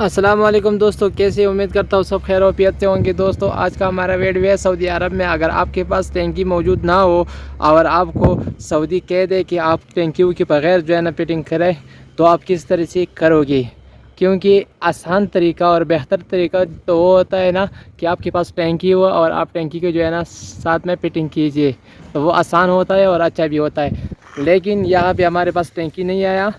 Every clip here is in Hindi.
अस्सलाम वालेकुम दोस्तों, कैसे उम्मीद करता हूँ सब खैर वाफियत से होंगे। दोस्तों आज का हमारा वीडियो है सऊदी अरब में। अगर आपके पास टैंकी मौजूद ना हो और आपको सऊदी कह दे कि आप टैंकियों के बगैर जो है ना फिटिंग करें, तो आप किस तरह से करोगे। क्योंकि आसान तरीका और बेहतर तरीका तो वो होता है ना कि आपके पास टैंकी हो और आप टैंकी को जो है ना साथ में फिटिंग कीजिए, तो वो आसान होता है और अच्छा भी होता है। लेकिन यहाँ पे हमारे पास टैंकी नहीं आया।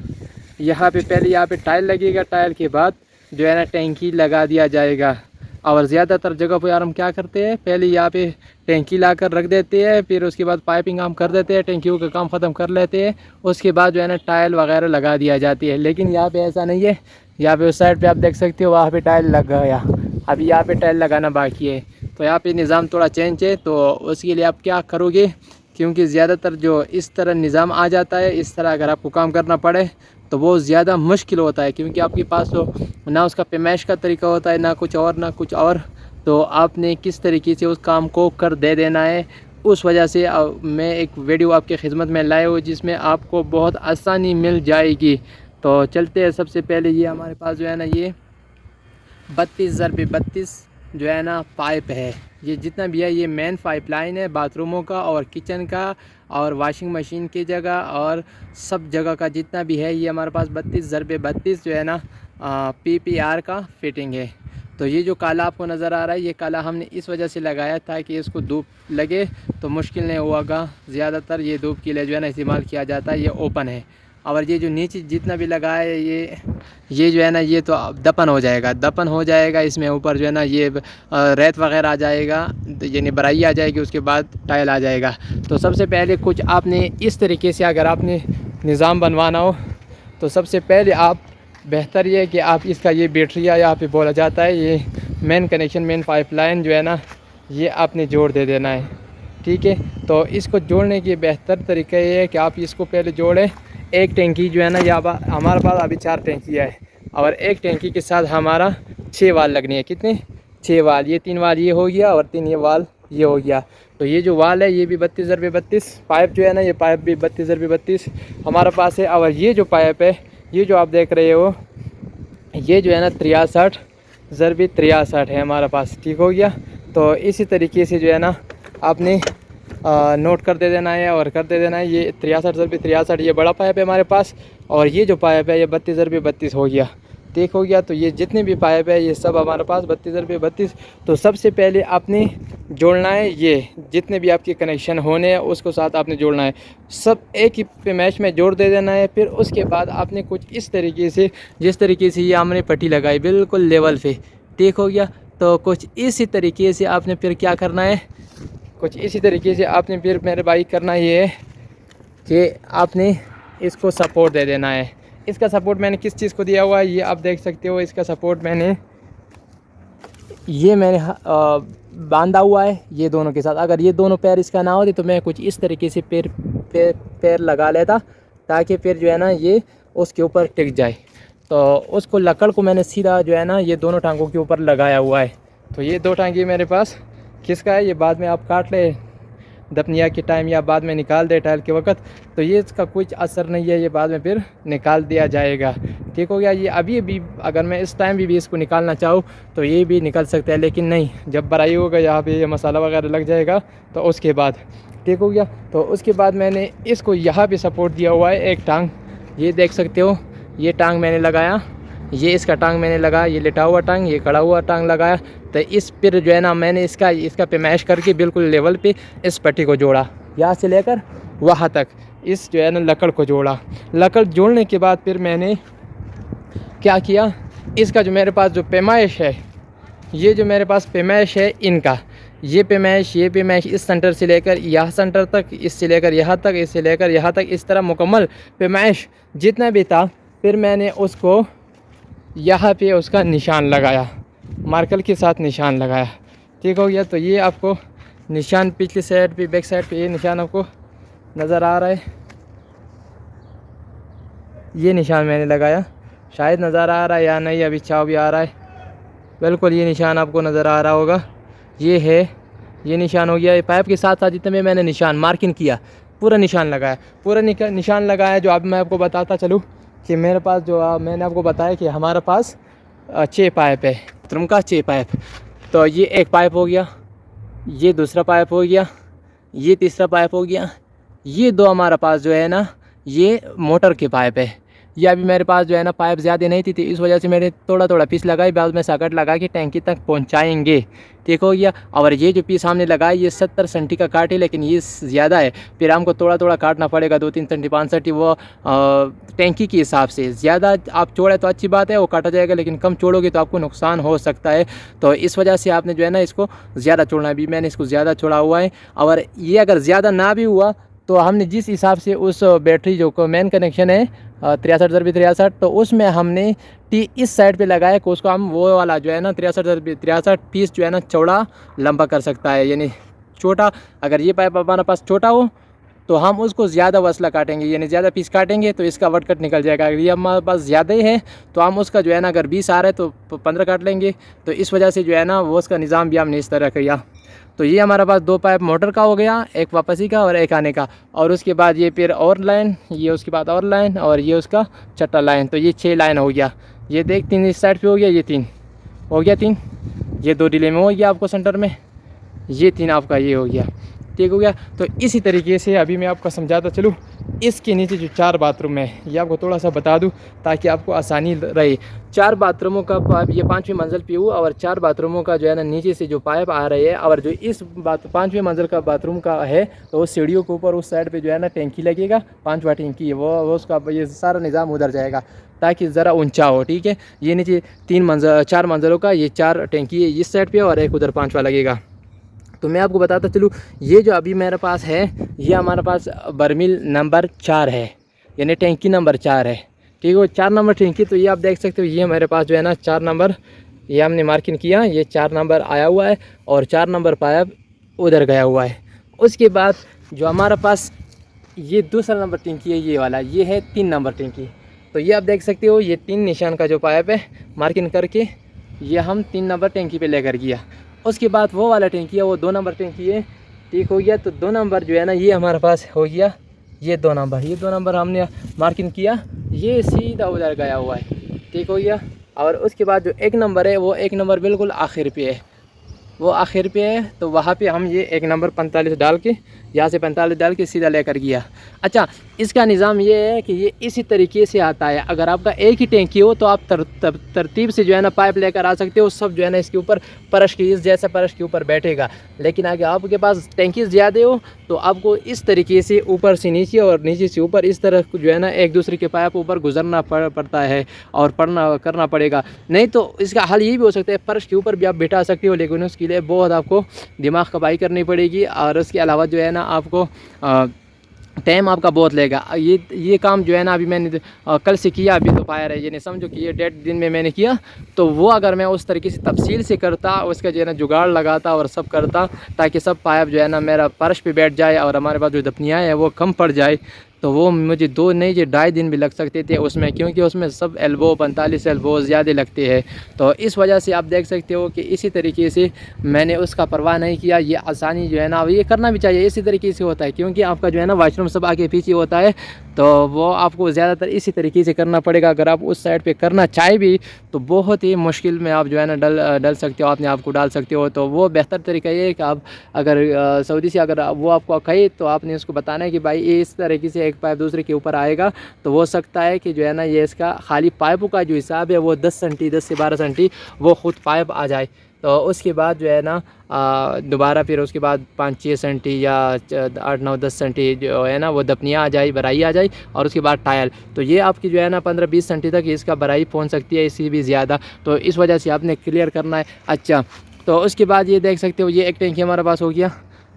यहाँ पे पहले यहाँ पे टाइल लगेगा, टाइल के बाद जो है ना टैंकी लगा दिया जाएगा। और ज़्यादातर जगह पर यार हम क्या करते हैं, पहले यहाँ पे टैंकी ला कर रख देते हैं, फिर उसके बाद पाइपिंग हम कर देते हैं, टैंकियों का काम ख़त्म कर लेते हैं, उसके बाद जो है ना टाइल वगैरह लगा दिया जाती है। लेकिन यहाँ पे ऐसा नहीं है। यहाँ पे उस साइड पे आप देख सकते हो, वहाँ पे टाइल लग गया, अभी यहाँ पे टाइल लगाना बाकी है। तो यहाँ पे निज़ाम थोड़ा चेंज है, तो उसके लिए आप क्या करोगे, क्योंकि ज़्यादातर जो इस तरह निज़ाम आ जाता है, इस तरह अगर आपको काम करना पड़े तो वो ज़्यादा मुश्किल होता है। क्योंकि आपके पास तो ना उसका पेमाइश का तरीका होता है, ना कुछ और ना कुछ और। तो आपने किस तरीके से उस काम को कर दे देना है, उस वजह से मैं एक वीडियो आपकी खिदमत में लाया हूँ जिसमें आपको बहुत आसानी मिल जाएगी। तो चलते हैं। सबसे पहले ये हमारे पास जो है ना ये 32x32 जो है ना पाइप है। ये जितना भी है ये मेन पाइपलाइन है बाथरूमों का और किचन का और वॉशिंग मशीन की जगह और सब जगह का जितना भी है, ये हमारे पास 32x32 जो है ना PPR का फिटिंग है। तो ये जो काला आपको नज़र आ रहा है, ये काला हमने इस वजह से लगाया ताकि इसको धूप लगे तो मुश्किल नहीं होगा। ज़्यादातर ये धूप के लिए जो है ना इस्तेमाल किया जाता है। ये ओपन है। और ये जो नीचे जितना भी लगा है ये जो है ना ये तो दफन हो जाएगा, दफन हो जाएगा। इसमें ऊपर जो है ना ये रेत वगैरह आ जाएगा, यानी बराई आ जाएगी, उसके बाद टाइल आ जाएगा। तो सबसे पहले कुछ आपने इस तरीके से अगर आपने निज़ाम बनवाना हो तो सबसे पहले आप बेहतर ये है कि आप इसका ये बैटरिया यहाँ पे बोला जाता है, ये मेन कनेक्शन मेन पाइपलाइन जो है ना ये आपने जोड़ दे देना है। ठीक है। तो इसको जोड़ने की बेहतर तरीका ये है कि आप इसको पहले जोड़ें। एक टैंकी जो है ना यहाँ हमारे पास अभी 4 टैंकियाँ है और एक टैंकी के साथ हमारा 6 वाल लगनी है। कितने? 6 वाल। ये 3 वाल ये हो गया और 3 ये वाल ये हो गया। तो ये जो वाल है ये भी 32x32 पाइप जो है ना, ये पाइप भी 32x32 हमारे पास है। और ये जो पाइप है, ये जो आप देख रहे हो, ये जो है ना 63x63 है हमारे पास। ठीक हो गया। तो इसी तरीके से जो है ना आपने नोट कर दे देना है और कर दे देना है। ये 63x63 ये बड़ा पाइप है हमारे पास और ये जो पाइप है ये 32x32 हो गया। ठीक हो गया। तो ये जितने भी पाइप है ये सब हमारे पास 32x32। तो सबसे पहले आपने जोड़ना है, ये जितने भी आपके कनेक्शन होने हैं उसको साथ आपने जोड़ना है, सब एक ही पे मैच में जोड़ दे देना है। फिर उसके बाद आपने कुछ इस तरीके से, जिस तरीके से ये हमने पट्टी लगाई बिल्कुल लेवल पे। ठीक हो गया। तो कुछ इसी तरीके से आपने फिर क्या करना है, कुछ इसी तरीके से आपने फिर मेरे भाई करना ये है कि आपने इसको सपोर्ट दे देना है। इसका सपोर्ट मैंने किस चीज़ को दिया हुआ है ये आप देख सकते हो। इसका सपोर्ट मैंने बांधा हुआ है ये दोनों के साथ। अगर ये दोनों पैर इसका ना होते तो मैं कुछ इस तरीके से पैर लगा लेता ताकि फिर जो है ना ये उसके ऊपर टिक जाए। तो उसको लकड़ को मैंने सीधा जो है ना ये दोनों टांगों के ऊपर लगाया हुआ है। तो ये 2 टांगे मेरे पास किसका है, ये बाद में आप काट ले दफनिया के टाइम या बाद में निकाल दे टाइल के वक्त, तो ये इसका कुछ असर नहीं है, ये बाद में फिर निकाल दिया जाएगा। ठीक हो गया। ये अभी भी अगर मैं इस टाइम भी इसको निकालना चाहूँ तो ये भी निकल सकता है, लेकिन नहीं, जब बराई होगा यहाँ पे ये मसाला वगैरह लग जाएगा तो उसके बाद। ठीक हो गया। तो उसके बाद मैंने इसको यहाँ पे सपोर्ट दिया हुआ है एक टांग, ये देख सकते हो, ये टांग मैंने लगाया, ये इसका टांग मैंने लगाया, ये लेटा हुआ टांग, ये खड़ा हुआ टांग लगाया। तो इस पर जो है ना मैंने इसका पैमाइश करके बिल्कुल लेवल पे इस पट्टी को जोड़ा, यहाँ से लेकर वहाँ तक इस जो है ना लकड़ को जोड़ा। लकड़ जोड़ने के बाद फिर मैंने क्या किया, इसका जो मेरे पास जो पैमाइश है, ये जो मेरे पास पैमाइश है इनका, ये पैमाइश इस सेंटर से लेकर यहाँ सेंटर तक, इससे लेकर यहाँ तक, इससे लेकर यहाँ तक, इस तरह मुकम्मल पैमाइश जितना भी था, फिर मैंने उसको यहाँ पे उसका निशान लगाया, मार्कर के साथ निशान लगाया। ठीक हो गया। तो ये आपको निशान पिछली साइड पे, बैक साइड पे ये निशान आपको नज़र आ रहा है, ये निशान मैंने लगाया, शायद नज़र आ रहा है या नहीं, अभी छाव भी आ रहा है, बिल्कुल ये निशान आपको नज़र आ रहा होगा, ये है, ये निशान हो गया। ये पाइप के साथ साथ जितने में मैंने निशान मार्किंग किया, पूरा निशान लगाया, पूरा निशान लगाया। जो अब मैं आपको बताता चलूँ कि मेरे पास जो मैंने आपको बताया कि हमारे पास 6 पाइप है, बाथरूम का 6 पाइप। तो ये एक पाइप हो गया, ये दूसरा पाइप हो गया, ये तीसरा पाइप हो गया, ये दो हमारे पास जो है ना ये मोटर के पाइप है। ये अभी मेरे पास जो है ना पाइप ज़्यादा नहीं थी, इस वजह से मैंने थोड़ा थोड़ा पीस लगाई, बाद में सॉकेट लगा के टैंकी तक पहुंचाएंगे। ठीक हो गया। और ये जो पीस हमने लगाया ये 70 सेंटी का काट है, लेकिन ये ज़्यादा है, फिर हमको थोड़ा थोड़ा काटना पड़ेगा, 2-3 सेंटी 5 सेंटी, वो टैंकी के हिसाब से। ज़्यादा आप छोड़े तो अच्छी बात है, वो काटा जाएगा, लेकिन कम छोड़ोगे तो आपको नुकसान हो सकता है। तो इस वजह से आपने जो है ना इसको ज़्यादा छोड़ना है। अभी मैंने इसको ज़्यादा छोड़ा हुआ है, और ये अगर ज़्यादा ना भी हुआ तो हमने जिस हिसाब से उस बैटरी जो मेन कनेक्शन है 63 तो उसमें हमने टी इस साइड पे लगाया कि उसको हम वो वाला जो है ना 63 पीस जो है ना चौड़ा लंबा कर सकता है, यानी छोटा। अगर ये पाइप हमारे पास छोटा हो तो हम उसको ज़्यादा वसला काटेंगे, यानी ज़्यादा पीस काटेंगे तो इसका वट कट निकल जाएगा। अगर ये हमारे पास ज़्यादा ही है तो हम उसका जो है ना अगर 20 आ रहा है तो 15 काट लेंगे। तो इस वजह से जो है ना वो उसका निज़ाम भी हमने इस तरह किया। तो ये हमारे पास 2 पाइप मोटर का हो गया, एक वापसी का और एक आने का, और उसके बाद ये फिर और लाइन, ये उसके बाद और लाइन, और ये उसका छठा लाइन। तो ये 6 लाइन हो गया। ये देख 3 इस साइड पे हो गया, ये 3 हो गया, 3 ये 2 डिले में हो गया आपको सेंटर में, ये 3 आपका ये हो गया। ठीक हो गया। तो इसी तरीके से अभी मैं आपको समझाता चलूँ। इसके नीचे जो 4 बाथरूम है ये आपको थोड़ा सा बता दूं ताकि आपको आसानी रहे। 4 बाथरूमों का पाइप ये 5वीं मंजिल पे हुआ, और 4 बाथरूमों का जो है ना नीचे से जो पाइप आ रही है, और जो इस 5वीं मंजिल का बाथरूम का है तो उस सीढ़ियों के ऊपर उस साइड पे जो है ना टैंकी लगेगा, 5वां टैंकी है वो उसका ये सारा निज़ाम उधर जाएगा ताकि ज़रा ऊंचा हो। ठीक है। ये नीचे 4 मंजिलों का ये 4 टैंकी है इस साइड पर, और एक उधर 5वां लगेगा। तो मैं आपको बताता चलूँ, ये जो अभी मेरे पास है ये हमारे पास बर्मील नंबर 4 है, यानी टैंकी नंबर 4 है। ठीक है। 4 नंबर टैंकी। तो ये आप देख सकते हो, ये मेरे पास जो है ना 4 नंबर ये हमने मार्किंग किया, ये 4 नंबर आया हुआ है, और 4 नंबर पाइप उधर गया हुआ है। उसके बाद जो हमारे पास ये दूसरा नंबर टैंकी है ये वाला, ये है 3 नंबर टैंकी। तो ये आप देख सकते हो, ये 3 निशान का जो पाइप है मार्किंग करके ये हम 3 नंबर टैंकी पे लेकर गया। उसके बाद वो वाला टैंकी है वो 2 नंबर टैंकी है। ठीक हो गया। तो 2 नंबर जो है ना ये हमारे पास हो गया, ये 2 नंबर, ये 2 नंबर हमने मार्किंग किया, ये सीधा उधर गया हुआ है। ठीक हो गया। और उसके बाद जो 1 नंबर है वो 1 नंबर बिल्कुल आखिर पे है, वो आखिर पे है। तो वहाँ पे हम ये 1 नंबर 45 डाल के, यहाँ से 45 डाल के सीधा लेकर गया। अच्छा, इसका निज़ाम ये है कि ये इसी तरीके से आता है। अगर आपका एक ही टैंकी हो तो आप तरतीब से जो है ना पाइप लेकर आ सकते हो, सब जो है ना इसके ऊपर परश की, इस जैसा परश के ऊपर बैठेगा। लेकिन अगर आपके पास टैंकी ज़्यादा हो तो आपको इस तरीके से ऊपर से नीचे और नीचे से ऊपर इस तरह जो है ना एक दूसरे के पाइप ऊपर गुजरना पड़ता है और करना पड़ेगा। नहीं तो इसका हल ये भी हो सकता है, फर्श के ऊपर भी आप बिठा सकते हो, लेकिन उसके लिए बहुत आपको दिमाग खपाई करनी पड़ेगी, और उसके अलावा जो है ना आपको टाइम आपका बहुत लेगा। ये काम जो है ना अभी मैंने कल से किया, अभी तो पाया है, यानी समझो कि ये 1.5 दिन में मैंने किया। तो वो अगर मैं उस तरीके से तफसील से करता, उसका जो है ना जुगाड़ लगाता और सब करता ताकि सब पाइप जो है ना मेरा फर्श पे बैठ जाए और हमारे पास जो दफनियाँ है वो कम पड़ जाए, तो वो मुझे 2 नहीं जो 2.5 दिन भी लग सकते थे उसमें, क्योंकि उसमें सब एल्बो 45 एल्बो ज़्यादा लगते हैं। तो इस वजह से आप देख सकते हो कि इसी तरीके से मैंने उसका परवाह नहीं किया। ये आसानी जो है ना ये करना भी चाहिए, इसी तरीके से होता है, क्योंकि आपका जो है ना वॉशरूम सब आगे पीछे होता है, तो वो आपको ज़्यादातर इसी तरीके से करना पड़ेगा। अगर आप उस साइड पे करना चाहे भी तो बहुत ही मुश्किल में आप जो है ना डल सकते हो, अपने आप को डाल सकते हो। तो वो बेहतर तरीका ये है कि आप अगर सऊदी से अगर वो आपको कहे तो आपने उसको बताना है कि भाई ये इस तरीके से एक पाइप दूसरे के ऊपर आएगा, तो हो सकता है कि जो है ना ये इसका खाली पाइपों का जो हिसाब है वो 10 से 12 सेंटी वो ख़ुद पाइप आ जाए। तो उसके बाद जो है ना दोबारा फिर उसके बाद 5-6 सेंटी या 8-9-10 सेंटी जो है ना वो दफनियाँ आ जाए, बराई आ जाए, और उसके बाद टायल। तो ये आपकी जो है ना 15-20 सेंटी तक इसका बराई पहुंच सकती है, इससे भी ज़्यादा। तो इस वजह से आपने क्लियर करना है। अच्छा, तो उसके बाद ये देख सकते हो ये एक टैंकी हमारे पास हो गया,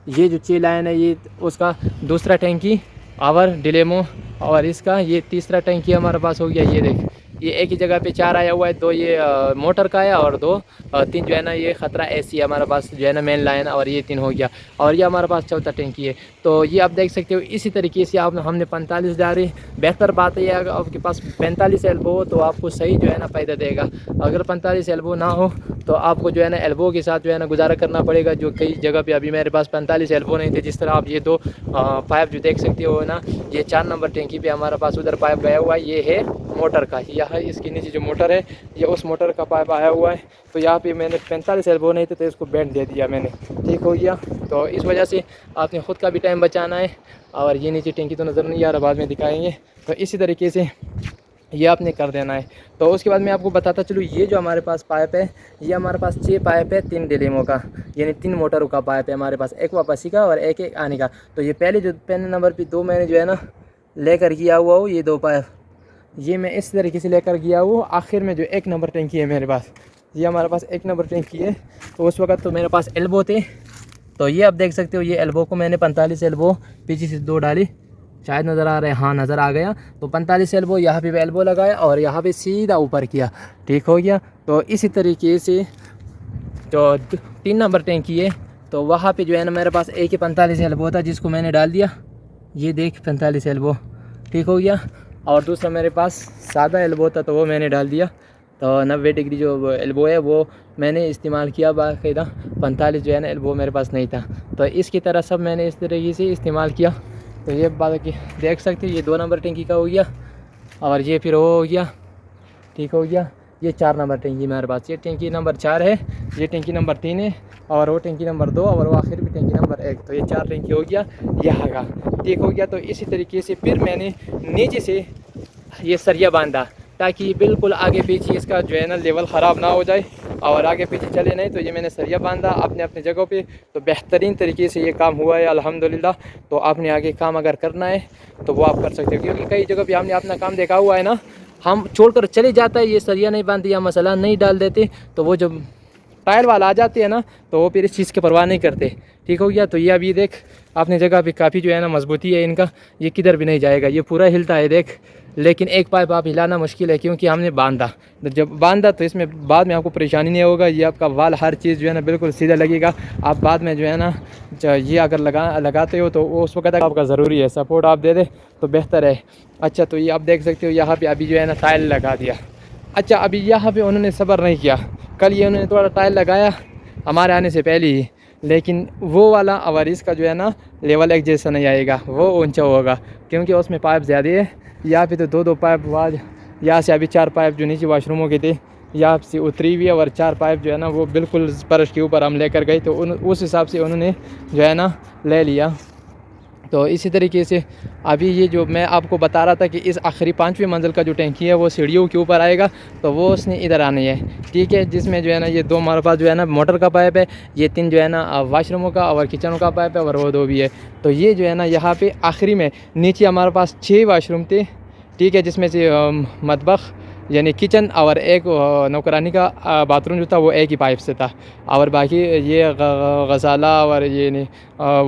ये जो 6 लाइन है ये उसका दूसरा टैंकी और डिलेमो, और इसका ये तीसरा टैंकी हमारे पास हो गया। ये देख ये एक ही जगह पे 4 आया हुआ है, 2 ये मोटर का है और 3 जो है ना ये ख़तरा एसी हमारे पास जो है ना मेन लाइन, और ये 3 हो गया, और ये हमारे पास चौथा टैंकी है। तो ये आप देख सकते हो इसी तरीके से हमने 45 डाले। बेहतर बात है अगर आपके पास 45 एल्बो हो तो आपको सही जो है ना फ़ायदा देगा। अगर 45 एल्बो ना हो तो आपको जो है ना एल्बो के साथ जो है ना गुजारा करना पड़ेगा, जो कई जगह पे अभी मेरे पास 45 एल्बो नहीं थे। जिस तरह आप ये 2 पाइप जो देख सकते हो ना, ये 4 नंबर टैंकी पे हमारे पास उधर पाइप गया हुआ है, ये है मोटर का, यहाँ इसके नीचे जो मोटर है ये उस मोटर का पाइप आया हुआ है। तो यहाँ पे मैंने 45 एल्बो नहीं थे तो इसको बैंड दे दिया मैंने, ठीक हो गया। तो इस वजह से आपने ख़ुद का भी टाइम बचाना है। और ये नीचे टैंकी तो नज़र नहीं आ रहा, बाद में दिखाएंगे। तो इसी तरीके से ये आपने कर देना है। तो उसके बाद मैं आपको बताता चलूँ, ये जो हमारे पास पाइप है, ये हमारे पास 6 पाइप है 3 डिलीमो का, यानी 3 मोटरों का पाइप है हमारे पास, एक वापसी का और एक आने का। तो ये पहले जो पहले नंबर पे 2 मैंने जो है ना लेकर गया हुआ हूँ, ये 2 पाइप ये मैं इस तरीके से लेकर गया हूँ। आखिर में जो 1 नंबर टैंकी है मेरे पास, ये हमारे पास 1 नंबर टैंकी है। तो उस वक्त तो मेरे पास एल्बो थे, तो ये आप देख सकते हो, ये एल्बो को मैंने 45 एल्बो पीछे से 2 डाली, शायद नज़र आ रहा है, हाँ नज़र आ गया। तो 45 एल्बो यहाँ पे एल्बो लगाया और यहाँ पे सीधा ऊपर किया, ठीक हो गया। तो इसी तरीके से जो 3 नंबर टैंकी है, तो वहाँ पे जो है ना मेरे पास एक ही 45 एल्बो था जिसको मैंने डाल दिया, ये देख 45 एल्बो, ठीक हो गया। और दूसरा मेरे पास सादा एल्बो था तो वो मैंने डाल दिया। तो 90 डिग्री जो एल्बो है वो मैंने इस्तेमाल किया, बाकायदा 45 जो है ना एल्बो मेरे पास नहीं था। तो इसकी तरह सब मैंने इस तरीके से इस्तेमाल किया। तो ये बात की देख सकते हो, ये 2 नंबर टैंकी का हो गया और ये फिर वो हो गया, ठीक हो गया। ये 4 नंबर टैंकी मेरे पास, ये टैंकी नंबर 4 है, ये टैंकी नंबर 3 है और वो टैंकी नंबर 2 और वो आखिर भी टैंकी नंबर 1। तो ये 4 टैंकी हो गया यहाँ का, ठीक हो गया। तो इसी तरीके से फिर मैंने नीचे से ये सरिया बांधा ताकि बिल्कुल आगे पीछे इसका जो है ना लेवल ख़राब ना हो जाए और आगे पीछे चले नहीं। तो ये मैंने सरिया बांधा अपने अपने जगहों पे। तो बेहतरीन तरीके से ये काम हुआ है अल्हम्दुलिल्लाह। तो आपने आगे काम अगर करना है तो वो आप कर सकते हो, क्योंकि कई जगह पे हमने अपना काम देखा हुआ है ना, हम छोड़कर चले जाता है, ये सरिया नहीं बांधती या मसाला नहीं डाल देते, तो वो जब टायर वाला आ जाते हैं ना तो वो फिर इस चीज़ की परवाह नहीं करते, ठीक हो गया। तो ये अभी देख अपनी जगह पे काफ़ी जो है ना मजबूती है इनका, ये किधर भी नहीं जाएगा, ये पूरा हिलता है देख। लेकिन एक पाइप आप हिलाना मुश्किल है क्योंकि हमने बांधा, तो जब बांधा तो इसमें बाद में आपको परेशानी नहीं होगा, ये आपका वाल हर चीज़ जो है ना बिल्कुल सीधा लगेगा। आप बाद में जो है ना ये अगर लगाते हो तो उस वक्त आपका ज़रूरी है सपोर्ट आप दे दे तो बेहतर है। अच्छा, तो ये आप देख सकते हो यहाँ पर अभी जो है ना टाइल लगा दिया। अच्छा, अभी यहाँ पर उन्होंने सब्र नहीं किया, कल ये उन्होंने थोड़ा टाइल लगाया हमारे आने से पहले ही, लेकिन वो वाला और इसका जो है ना लेवल एक जैसा नहीं आएगा, वो ऊंचा होगा क्योंकि उसमें पाइप ज़्यादा है। यहाँ पे तो 2-2 पाइप वाज, यहाँ से अभी 4 पाइप जो नीचे वाशरूमों के थे यहाँ से उतरी हुई है और 4 पाइप जो है ना वो बिल्कुल फर्श के ऊपर हम लेकर गए। तो उस हिसाब से उन्होंने जो है ना ले लिया। तो इसी तरीके से अभी ये जो मैं आपको बता रहा था कि इस आखिरी 5वीं मंजिल का जो टैंकी है वो सीढ़ियों के ऊपर आएगा, तो वो उसने इधर आनी है, ठीक है। जिसमें जो है ना ये 2 हमारे पास जो है ना मोटर का पाइप है, ये 3 जो है ना वाशरूमों का और किचनों का पाइप है और वो 2 भी है। तो ये जो है ना यहाँ पे आखिरी में नीचे हमारे पास 6 वाशरूम थे, ठीक है, जिसमें से मतबख यानी किचन और एक नौकरानी का बाथरूम जो था वो एक ही पाइप से था, और बाकी ये गसाला और ये नहीं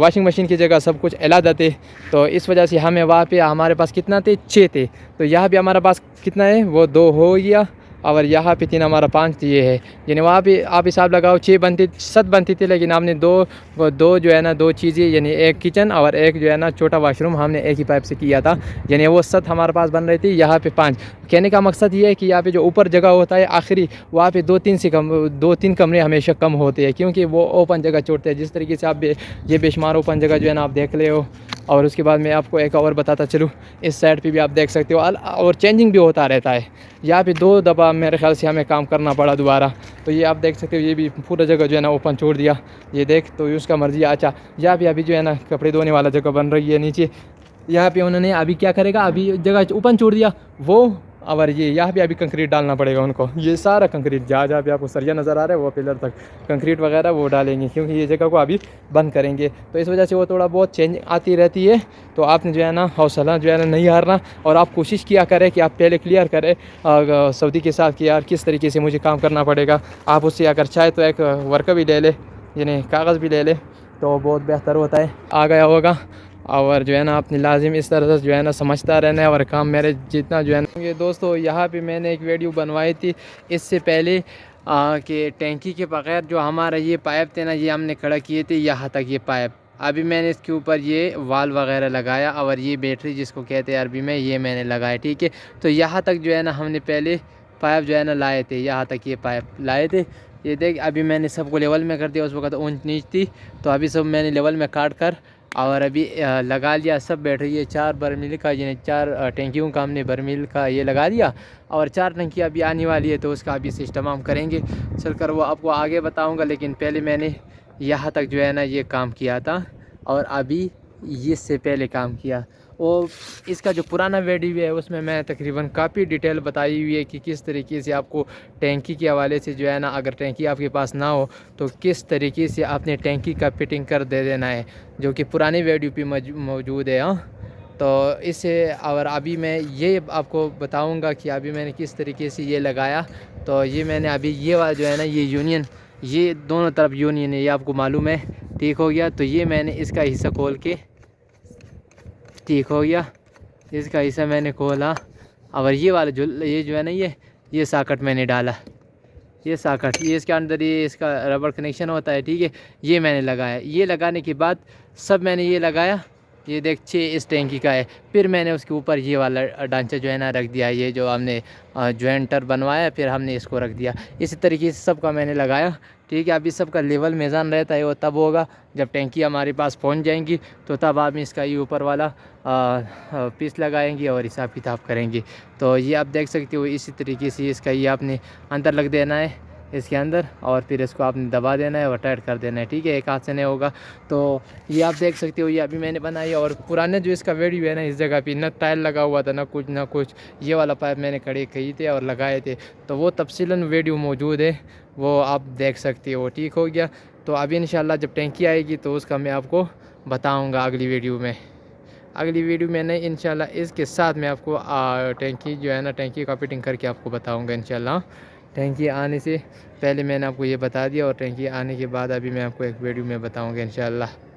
वॉशिंग मशीन की जगह सब कुछ अलग थे। तो इस वजह से हमें वहाँ पे हमारे पास कितना थे 6 थे, तो यहाँ पे हमारे पास कितना है वो 2 हो गया और यहाँ पे 3 हमारा 5 ये है, यानी वहाँ पे आप हिसाब लगाओ 6 बनती 7 बनती थी, लेकिन हमने दो जो है ना 2 चीज़ें यानी एक किचन और एक जो है ना छोटा वाशरूम हमने एक ही पाइप से किया था, यानी वो 7 हमारे पास बन रही थी, यहाँ पे 5। कहने का मकसद ये है कि यहाँ पे जो ऊपर जगह होता है आखिरी वहाँ पे 2-3 कमरे हमेशा कम होते हैं क्योंकि वो ओपन जगह छोड़ते हैं। जिस तरीके से आप ये बेशुमार ओपन जगह जो है ना आप देख ले हो। और उसके बाद मैं आपको एक और बताता चलूँ, इस साइड पे भी आप देख सकते हो और चेंजिंग भी होता रहता है। यहाँ पे 2 दफ़ा मेरे ख्याल से हमें काम करना पड़ा दोबारा। तो ये आप देख सकते हो, ये भी पूरा जगह जो है ना ओपन छोड़ दिया, ये देख तो उसका मर्जी। अच्छा, यहाँ पे अभी जो है ना कपड़े धोने वाला जगह बन रही है नीचे, यहाँ पे उन्होंने अभी क्या करेगा, अभी जगह ओपन छोड़ दिया वो, और ये यहाँ पे अभी कंक्रीट डालना पड़ेगा उनको। ये सारा कंक्रीट जहाँ पे आपको सरिया नज़र आ रहा है वो पिलर तक कंक्रीट वगैरह वो डालेंगे क्योंकि ये जगह को अभी बंद करेंगे। तो इस वजह से वो थोड़ा बहुत चेंज आती रहती है। तो आपने जो है ना हौसला जो है ना नहीं हारना और आप कोशिश किया करें कि आप पहले क्लियर करें सऊदी के साथ कि यार किस तरीके से मुझे काम करना पड़ेगा। आप उससे अगर चाहे तो एक वर्कर भी ले ले, यानी कागज़ भी ले ले, तो बहुत बेहतर होता है, आ गया होगा। और जो है ना अपनी लाजिम इस तरह से जो है ना समझता रहना है और काम मेरे जितना जो है ना। ये दोस्तों यहाँ पे मैंने एक वीडियो बनवाई थी इससे पहले कि टैंकी के बगैर जो हमारा ये पाइप थे ना ये हमने खड़ा किए थे यहाँ तक ये पाइप। अभी मैंने इसके ऊपर ये वाल वगैरह लगाया और ये बैटरी जिसको कहते हैं अरबी में ये मैंने लगाया, ठीक है। तो यहाँ तक जो है ना हमने पहले पाइप जो है ना लाए थे, यहाँ तक ये पाइप लाए थे। ये देख अभी मैंने सबको लेवल में कर दिया, उस वक्त ऊंच नीच थी तो अभी सब मैंने लेवल में काट कर और अभी लगा लिया सब बैटरी, ये 4 बर्मील का, यानी 4 टंकियों का हमने बर्मील का ये लगा दिया, और 4 टंकी अभी आने वाली है, तो उसका अभी सिस्टम हम करेंगे चलकर, वो आपको आगे बताऊंगा। लेकिन पहले मैंने यहाँ तक जो है ना ये काम किया था, और अभी इससे पहले काम किया। वो इसका जो पुराना वीडियो है उसमें मैं तकरीबन काफ़ी डिटेल बताई हुई है कि किस तरीके से आपको टैंकी के हवाले से जो है ना, अगर टैंकी आपके पास ना हो तो किस तरीके से आपने टैंकी का फिटिंग कर दे देना है, जो कि पुरानी वीडियो पे मौजूद है। हाँ, तो इससे और अभी मैं ये आपको बताऊंगा कि अभी मैंने किस तरीके से ये लगाया। तो ये मैंने अभी ये वाला जो है ना, ये यूनियन, ये दोनों तरफ यूनियन है, ये आपको मालूम है, ठीक हो गया। तो ये मैंने इसका हिस्सा खोल के, ठीक हो गया, इसका हिस्सा मैंने खोला, और ये वाला ये जो है ना, ये सॉकेट मैंने डाला, ये सॉकेट, ये इसके अंदर ये इसका रबर कनेक्शन होता है, ठीक है। ये मैंने लगाया, ये लगाने के बाद सब मैंने ये लगाया, ये देखिए इस टैंकी का है। फिर मैंने उसके ऊपर ये वाला ढांचा जो है ना रख दिया, ये जो हमने जॉइंटर बनवाया, फिर हमने इसको रख दिया। इसी तरीके से सबका मैंने लगाया, ठीक है। अभी सबका लेवल मेज़ान रहता है, वो तब होगा जब टैंकी हमारे पास पहुंच जाएंगी, तो तब आप इसका ये ऊपर वाला पीस लगाएंगे और हिसाब किताब करेंगे। तो ये आप देख सकते हो, इसी तरीके से इसका ये आपने अंदर लग देना है इसके अंदर, और फिर इसको आपने दबा देना है और टाइट कर देना है, ठीक है। एक हाथ से नहीं होगा। तो ये आप देख सकते हो, ये अभी मैंने बनाई। और पुराने जो इसका वीडियो है ना, इस जगह पे ना टाइल लगा हुआ था, ना कुछ, ये वाला पाइप मैंने खड़े किए थे और लगाए थे, तो वो तफसीलन वीडियो मौजूद है, वो आप देख सकते हो, ठीक हो गया। तो अभी इंशाल्लाह जब टैंकी आएगी तो उसका मैं आपको बताऊँगा अगली वीडियो में। अगली वीडियो में नहीं, इंशाल्लाह इसके साथ मैं आपको टैंकी जो है ना, टैंकी का फिटिंग करके आपको बताऊंगा इंशाल्लाह। टैंकी आने से पहले मैंने आपको ये बता दिया, और टैंकी आने के बाद अभी मैं आपको एक वीडियो में बताऊंगा इंशाल्लाह।